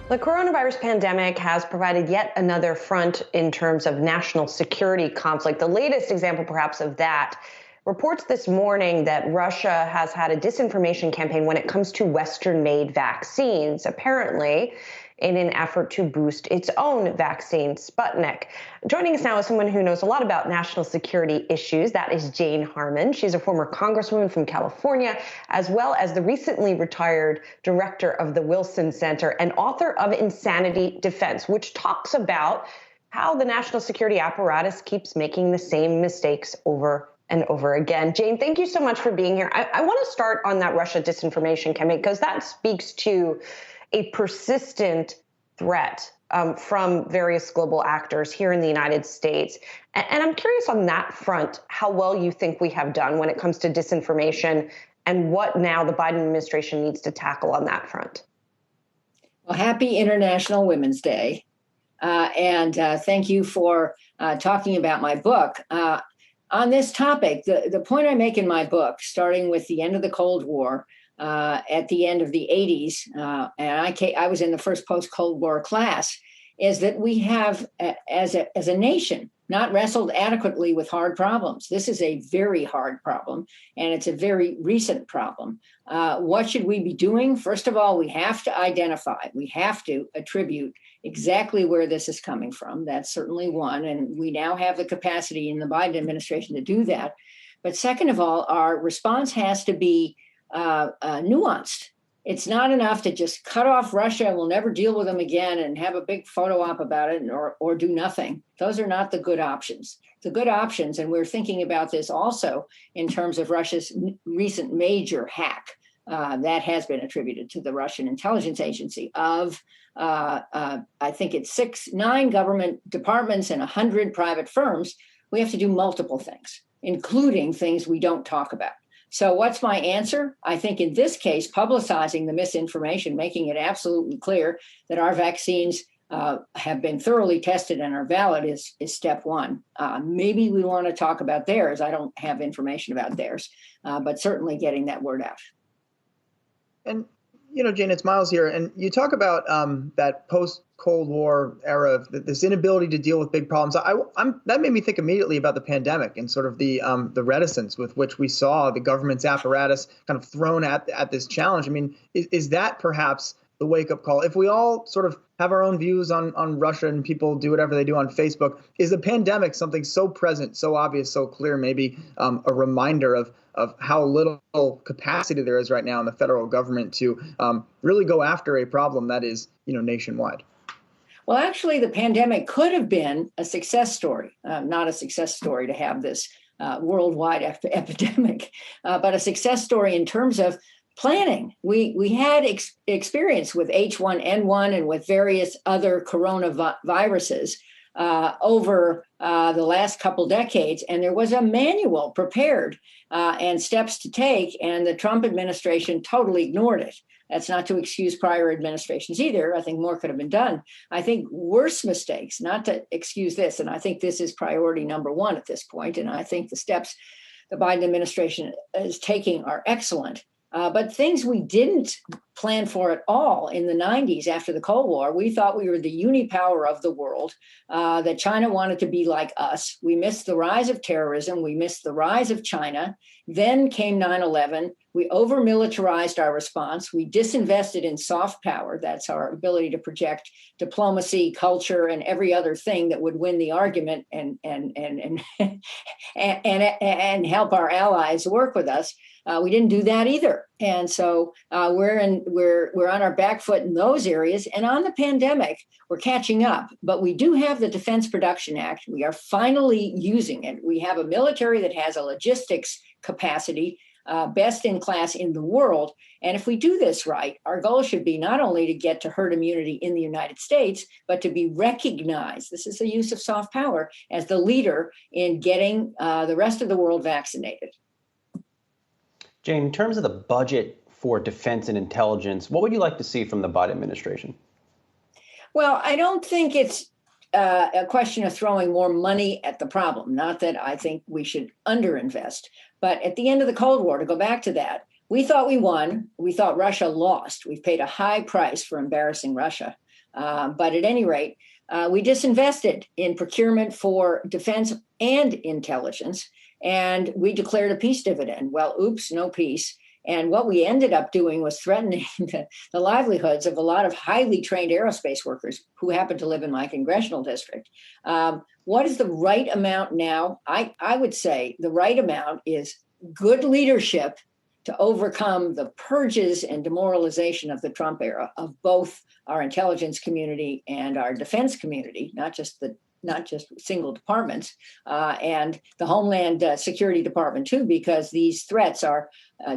The coronavirus pandemic has provided yet another front in terms of national security conflict. The latest example, perhaps, of that reports this morning that Russia has had a disinformation campaign when it comes to Western-made vaccines, apparently in an effort to boost its own vaccine, Sputnik. Joining us now is someone who knows a lot about national security issues. That is Jane Harman. She's a former Congresswoman from California, as well as the recently retired director of the Wilson Center and author of Insanity Defense, which talks about how the national security apparatus keeps making the same mistakes over and over again. Jane, thank you so much for being here. I want to start on that Russia disinformation campaign because that speaks to a persistent threat from various global actors here in the United States. And I'm curious on that front, how well you think we have done when it comes to disinformation and what now the Biden administration needs to tackle on that front. Well, happy International Women's Day. And thank you for talking about my book. On this topic, the point I make in my book, starting with the end of the Cold War, at the end of the 80s, and I was in the first post-Cold War class, is that we have, as a nation, not wrestled adequately with hard problems. This is a very hard problem, and it's a very recent problem. What should we be doing? First of all, we have to identify, we have to attribute exactly where this is coming from. That's certainly one, and we now have the capacity in the Biden administration to do that. But second of all, our response has to be nuanced. It's not enough to just cut off Russia and we'll never deal with them again and have a big photo op about it or do nothing. Those are not the good options. The good options, and we're thinking about this also in terms of Russia's recent major hack that has been attributed to the Russian intelligence agency of, I think it's 9 government departments and 100 private firms. We have to do multiple things, including things we don't talk about. So what's my answer? I think in this case, publicizing the misinformation, making it absolutely clear that our vaccines have been thoroughly tested and are valid is step one. Maybe we want to talk about theirs. I don't have information about theirs, but certainly getting that word out. And, Jane, it's Miles here. And you talk about that post-Cold War era of this inability to deal with big problems. That made me think immediately about the pandemic and sort of the reticence with which we saw the government's apparatus kind of thrown at this challenge. I mean, is that perhaps the wake-up call? If we all sort of have our own views on Russia and people do whatever they do on Facebook, is the pandemic something so present, so obvious, so clear, maybe a reminder of how little capacity there is right now in the federal government to really go after a problem that is, nationwide? Well, actually, the pandemic could have been a success story, not a success story to have this worldwide epidemic, but a success story in terms of planning. We had experience with H1N1 and with various other coronaviruses over the last couple decades, and there was a manual prepared and steps to take, and the Trump administration totally ignored it. That's not to excuse prior administrations either. I think more could have been done. I think worse mistakes, not to excuse this, and I think this is priority number one at this point, and I think the steps the Biden administration is taking are excellent. But things we didn't plan for at all in the 90s after the Cold War. We thought we were the unipower of the world, that China wanted to be like us. We missed the rise of terrorism. We missed the rise of China. Then came 9/11. We over-militarized our response. We disinvested in soft power. That's our ability to project diplomacy, culture, and every other thing that would win the argument and help our allies work with us. We didn't do that either. And so we're on our back foot in those areas. And on the pandemic, we're catching up. But we do have the Defense Production Act. We are finally using it. We have a military that has a logistics capacity, best in class in the world. And if we do this right, our goal should be not only to get to herd immunity in the United States, but to be recognized, this is the use of soft power, as the leader in getting the rest of the world vaccinated. Jane, in terms of the budget for defense and intelligence, what would you like to see from the Biden administration? Well, I don't think it's a question of throwing more money at the problem. Not that I think we should underinvest. But at the end of the Cold War, to go back to that, we thought we won. We thought Russia lost. We've paid a high price for embarrassing Russia. But at any rate, we disinvested in procurement for defense and intelligence, and we declared a peace dividend. Well, oops, no peace. And what we ended up doing was threatening the livelihoods of a lot of highly trained aerospace workers who happen to live in my congressional district. What is the right amount now? I would say the right amount is good leadership to overcome the purges and demoralization of the Trump era of both our intelligence community and our defense community, not just single departments, and the Homeland Security Department too, because these threats are,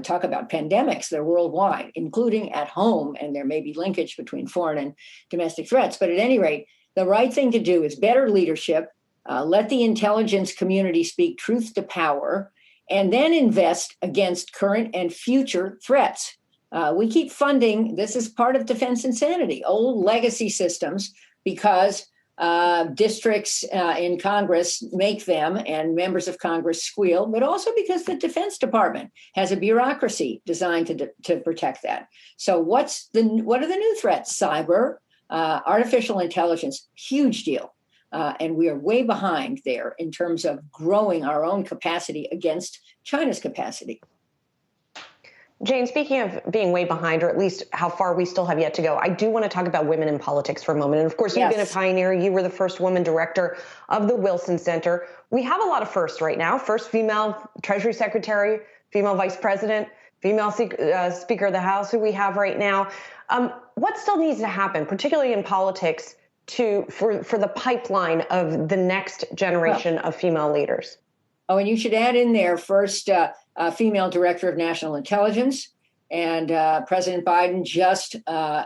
talk about pandemics, they're worldwide, including at home, and there may be linkage between foreign and domestic threats. But at any rate, the right thing to do is better leadership, let the intelligence community speak truth to power, and then invest against current and future threats. We keep funding, this is part of defense insanity, old legacy systems, because districts in Congress make them and members of Congress squeal, but also because the Defense Department has a bureaucracy designed to protect that. So what are the new threats? Cyber, artificial intelligence, huge deal. And we are way behind there in terms of growing our own capacity against China's capacity. Jane, speaking of being way behind, or at least how far we still have yet to go, I do want to talk about women in politics for a moment. And of course, you've been a pioneer. You were the first woman director of the Wilson Center. We have a lot of firsts right now. First female Treasury Secretary, female Vice President, female Speaker of the House, who we have right now. What still needs to happen, particularly in politics, for the pipeline of the next generation of female leaders? Oh, and you should add in there first female director of national intelligence. And President Biden just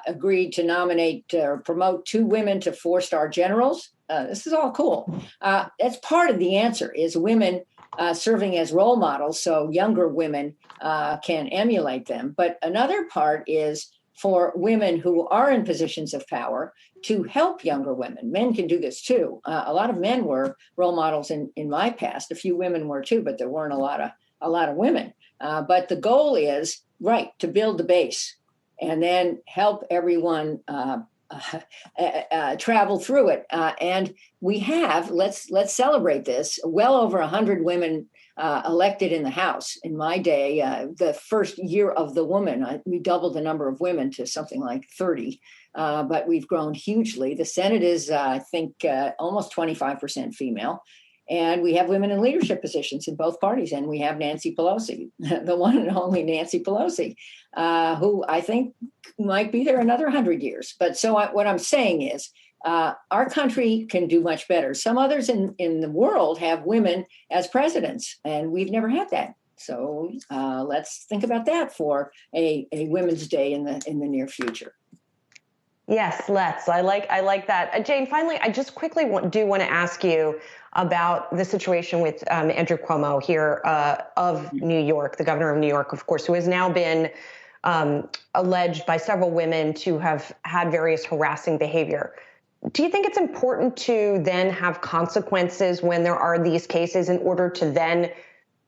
agreed to nominate or promote 2 women to 4-star generals. This is all cool. That's part of the answer, is women serving as role models so younger women can emulate them. But another part is for women who are in positions of power to help younger women. Men can do this too. A lot of men were role models in my past. A few women were too, but there weren't a lot of women. But the goal is, to build the base and then help everyone travel through it. And we have, let's celebrate this, well over 100 women elected in the House. In my day, the first year of the woman, we doubled the number of women to something like 30, but we've grown hugely. The Senate is, I think, almost 25% female. And we have women in leadership positions in both parties. And we have Nancy Pelosi, the one and only Nancy Pelosi, who I think might be there another 100 years. But so what I'm saying is our country can do much better. Some others in the world have women as presidents, and we've never had that. So let's think about that for a Women's Day in the near future. Yes, let's. I like that. Jane, finally, I just quickly want to ask you about the situation with Andrew Cuomo here of New York, the governor of New York, of course, who has now been alleged by several women to have had various harassing behavior. Do you think it's important to then have consequences when there are these cases in order to then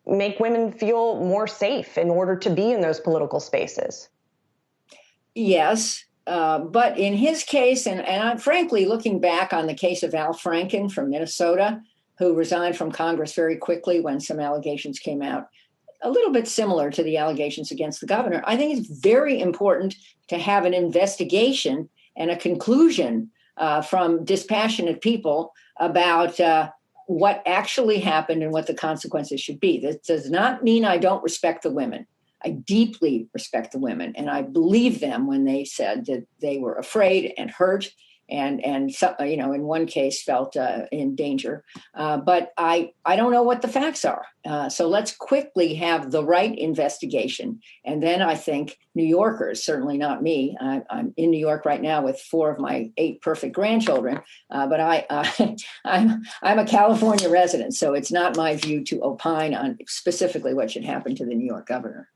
make women feel more safe in order to be in those political spaces? Yes. But in his case, and I'm frankly looking back on the case of Al Franken from Minnesota, who resigned from Congress very quickly when some allegations came out, a little bit similar to the allegations against the governor. I think it's very important to have an investigation and a conclusion from dispassionate people about what actually happened and what the consequences should be. This does not mean I don't respect the women. I deeply respect the women, and I believe them when they said that they were afraid and hurt, and some, in one case felt in danger. But I don't know what the facts are. So let's quickly have the right investigation, and then I think New Yorkers, certainly not me. I'm in New York right now with 4 of my 8 perfect grandchildren, but I'm a California resident, so it's not my view to opine on specifically what should happen to the New York governor.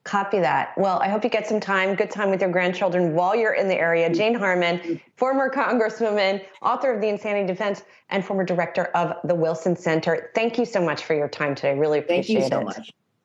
Copy that. Well, I hope you get some good time with your grandchildren while you're in the area. Jane Harman, former Congresswoman, author of The Insanity Defense, and former director of the Wilson Center. Thank you so much for your time today. Really appreciate it. Thank you so much.